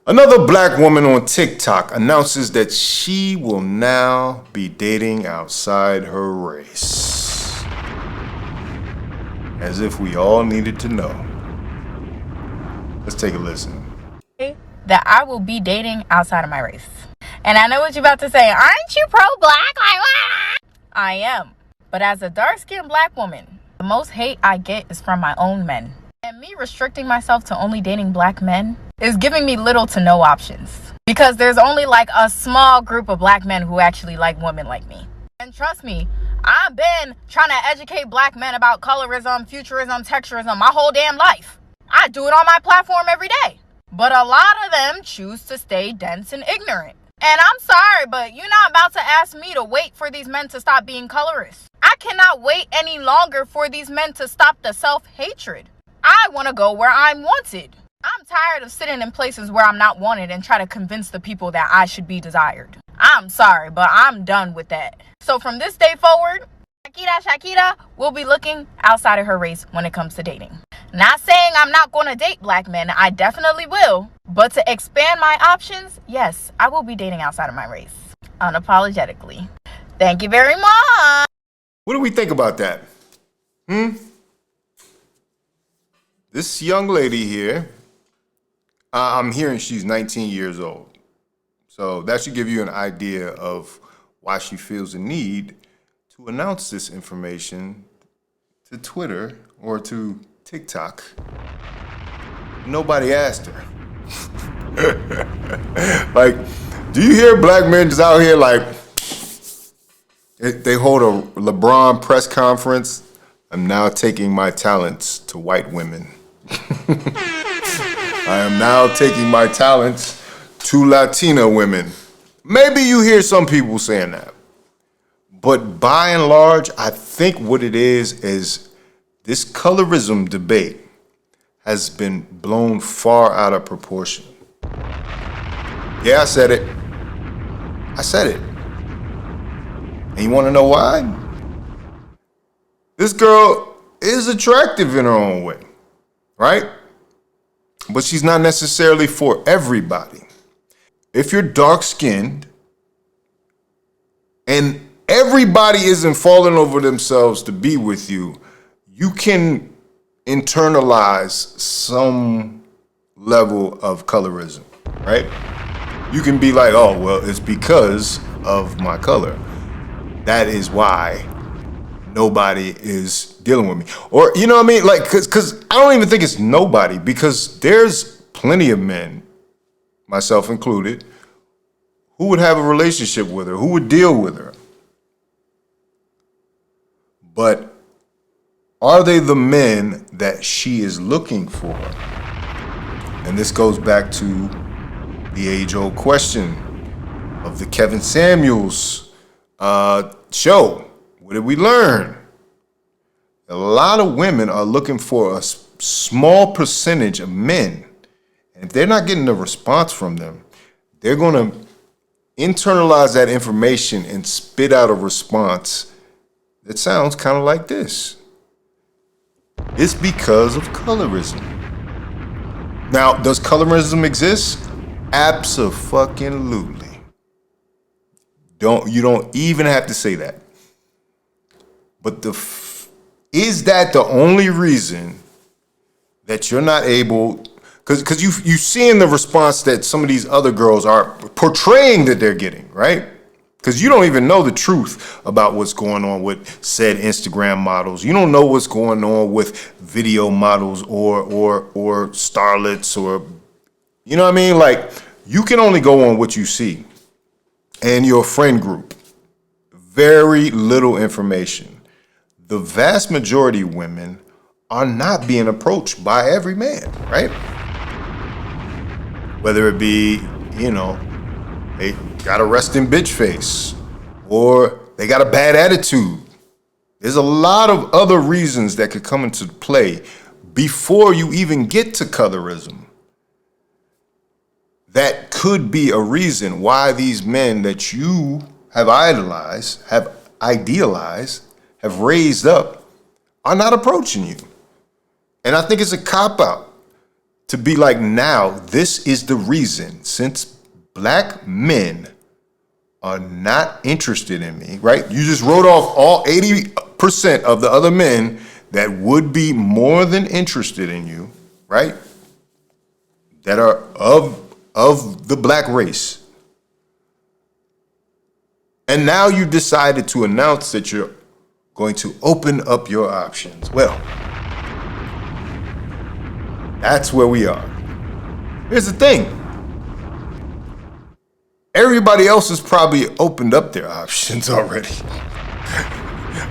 Another black woman on TikTok announces that she will now be dating outside her race. As if we all needed to know. Let's take a listen. That I will be dating outside of my race. And I know what you're about to say. Aren't you pro-black? I am. But as a dark-skinned black woman, the most hate I get is from my own men. And me restricting myself to only dating black men is giving me little to no options. Because there's only like a small group of black men who actually like women like me. And trust me, I've been trying to educate black men about colorism, futurism, texturism my whole damn life. I do it on my platform every day. But a lot of them choose to stay dense and ignorant. And I'm sorry, but you're not about to ask me to wait for these men to stop being colorist. I cannot wait any longer for these men to stop the self-hatred. I want to go where I'm wanted. I'm tired of sitting in places where I'm not wanted and try to convince the people that I should be desired. I'm sorry, but I'm done with that. So from this day forward, Shakira will be looking outside of her race when it comes to dating. Not saying I'm not going to date black men. I definitely will. But to expand my options, yes, I will be dating outside of my race. Unapologetically. Thank you very much. What do we think about that? This young lady here, I'm hearing she's 19 years old. So that should give you an idea of why she feels the need to announce this information to Twitter or to TikTok. Nobody asked her. Like, do you hear black men just out here like, they hold a LeBron press conference? I'm now taking my talents to white women. I am now taking my talents to Latina women. Maybe you hear some people saying that. But by and large, I think what it is this colorism debate has been blown far out of proportion. Yeah, I said it. And you want to know why? This girl is attractive in her own way, right? But she's not necessarily for everybody. If you're dark-skinned and everybody isn't falling over themselves to be with you, you can internalize some level of colorism, right? You can be like, oh, well, it's because of my color. That is why nobody is dealing with me. Or, you know what I mean? Like, because I don't even think it's nobody, because there's plenty of men, myself included, who would have a relationship with her, who would deal with her. But are they the men that she is looking for? And this goes back to the age-old question of the Kevin Samuels show. What did we learn? A lot of women are looking for a small percentage of men. And if they're not getting a response from them, they're going to internalize that information and spit out a response that sounds kind of like this. It's because of colorism. Now, does colorism exist? Abso-fucking-lutely. You don't even have to say that. But is that the only reason that you're not able? Because you see in the response that some of these other girls are portraying that they're getting, right? Because you don't even know the truth about what's going on with said Instagram models. You don't know what's going on with video models or starlets or, you know what I mean? Like, you can only go on what you see and your friend group. Very little information. The vast majority of women are not being approached by every man, right? Whether it be, you know, they got a resting bitch face or they got a bad attitude. There's a lot of other reasons that could come into play before you even get to colorism. That could be a reason why these men that you have idolized, have idealized, have raised up, are not approaching you. And I think it's a cop-out to be like, now this is the reason, since black men are not interested in me, right? You just wrote off all 80% of the other men that would be more than interested in you, right? That are of the black race. And now you decided to announce that you're going to open up your options. Well, that's where we are. Here's the thing. Everybody else has probably opened up their options already.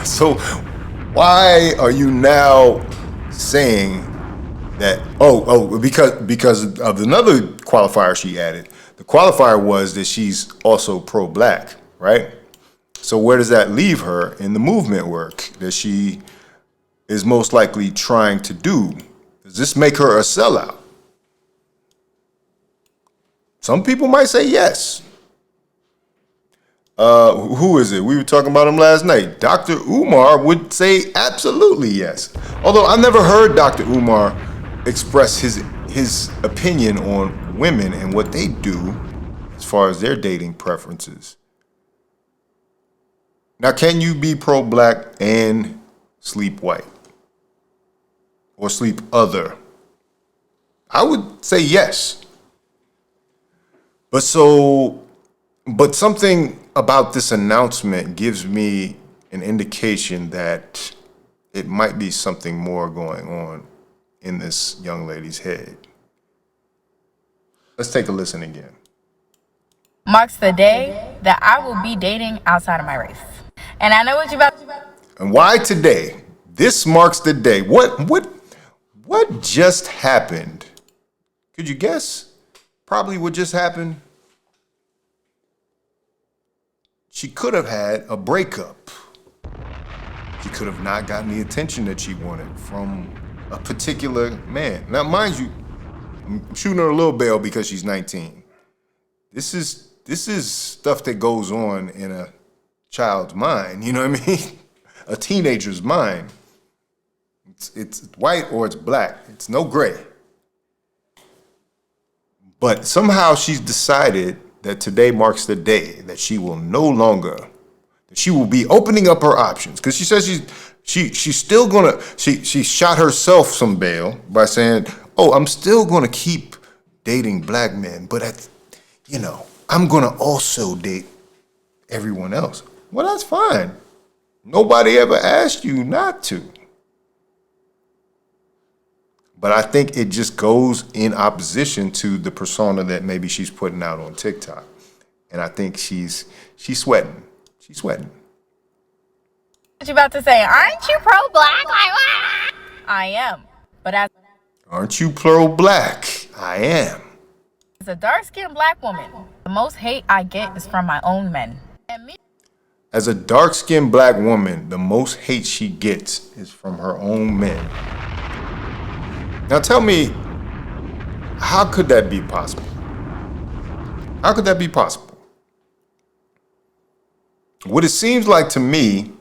So why are you now saying that, because of another qualifier she added? The qualifier was that she's also pro-black, right? So where does that leave her in the movement work that she is most likely trying to do? Does this make her a sellout? Some people might say yes. Who is it? We were talking about him last night. Dr. Umar would say absolutely yes. Although I never heard Dr. Umar express his opinion on women and what they do as far as their dating preferences. Now, can you be pro-black and sleep white? Or sleep other? I would say yes. But something about this announcement gives me an indication that it might be something more going on in this young lady's head. Let's take a listen again. Marks the day that I will be dating outside of my race. And I know what you're about to. And why today? This marks the day. What just happened? Could you guess? Probably what just happened. She could have had a breakup. She could have not gotten the attention that she wanted from a particular man. Now, mind you, I'm shooting her a little bail because she's 19. This is stuff that goes on in a child's mind, you know what I mean? A teenager's mind. It's white or it's black. It's no gray. But somehow she's decided that today marks the day that she will no longer, that she will be opening up her options. Because she says she's still gonna, she shot herself some bail by saying, oh, I'm still gonna keep dating black men, but I'm gonna also date everyone else. Well, that's fine. Nobody ever asked you not to. But I think it just goes in opposition to the persona that maybe she's putting out on TikTok. And I think she's sweating. She's sweating. What you about to say? Aren't you pro-black? I am. But Aren't you pro-black? I am. as a dark-skinned black woman, the most hate I get is from my own men. And me. As a dark-skinned black woman, the most hate she gets is from her own men. Now tell me, how could that be possible? How could that be possible? What it seems like to me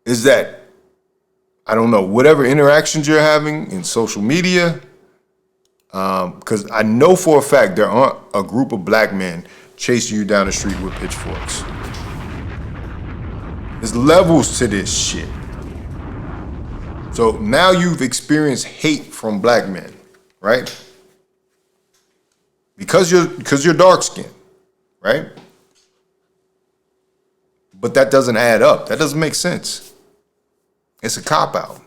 is that, I don't know, whatever interactions you're having in social media, because I know for a fact there aren't a group of black men chasing you down the street with pitchforks. There's levels to this shit. So now you've experienced hate from black men, right? Because you're dark skinned, right? But that doesn't add up. That doesn't make sense. It's a cop-out.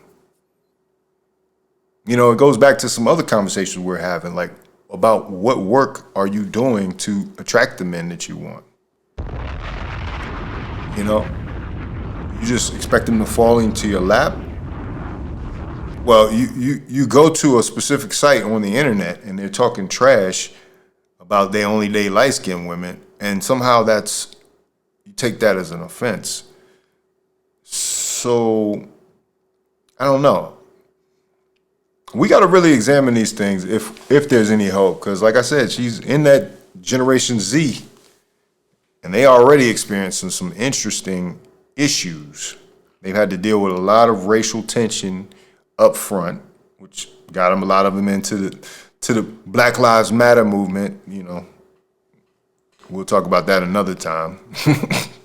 It goes back to some other conversations we're having, like about what work are you doing to attract the men that you want? You just expect them to fall into your lap? Well, you go to a specific site on the internet and they're talking trash about they only date light-skinned women, and somehow you take that as an offense. So, I don't know. We got to really examine these things if there's any hope, because like I said, she's in that Generation Z, and they already experiencing some interesting issues. They've had to deal with a lot of racial tension up front, which got a lot of them into the Black Lives Matter movement. You know, we'll talk about that another time.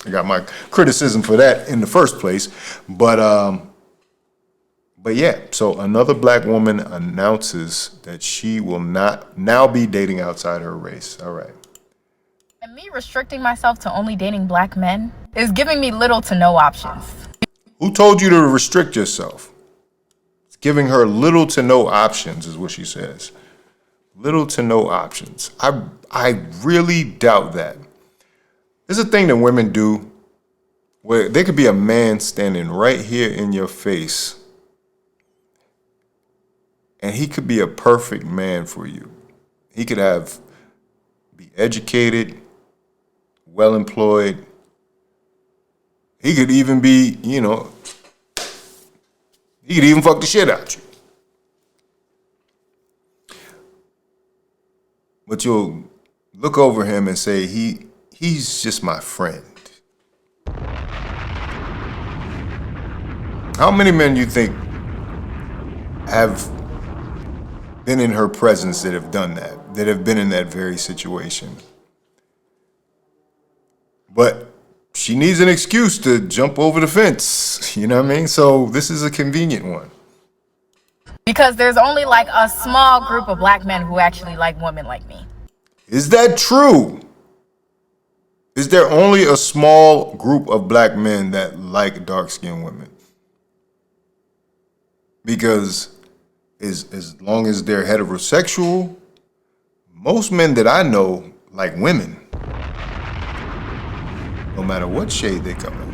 I got my criticism for that in the first place, but yeah. So another black woman announces that she will not now be dating outside her race. All right. And me restricting myself to only dating black men is giving me little to no options. Who told you to restrict yourself? It's giving her little to no options, is what she says. Little to no options. I really doubt that. There's a thing that women do where there could be a man standing right here in your face, and he could be a perfect man for you. He could be educated, well employed. He could even be, he could even fuck the shit out you. But you'll look over him and say, he's just my friend. How many men you think have been in her presence that have done that have been in that very situation? But she needs an excuse to jump over the fence. You know what I mean? So this is a convenient one. Because there's only like a small group of black men who actually like women like me. Is that true? Is there only a small group of black men that like dark-skinned women? Because as long as they're heterosexual, most men that I know like women, no matter what shade they come in.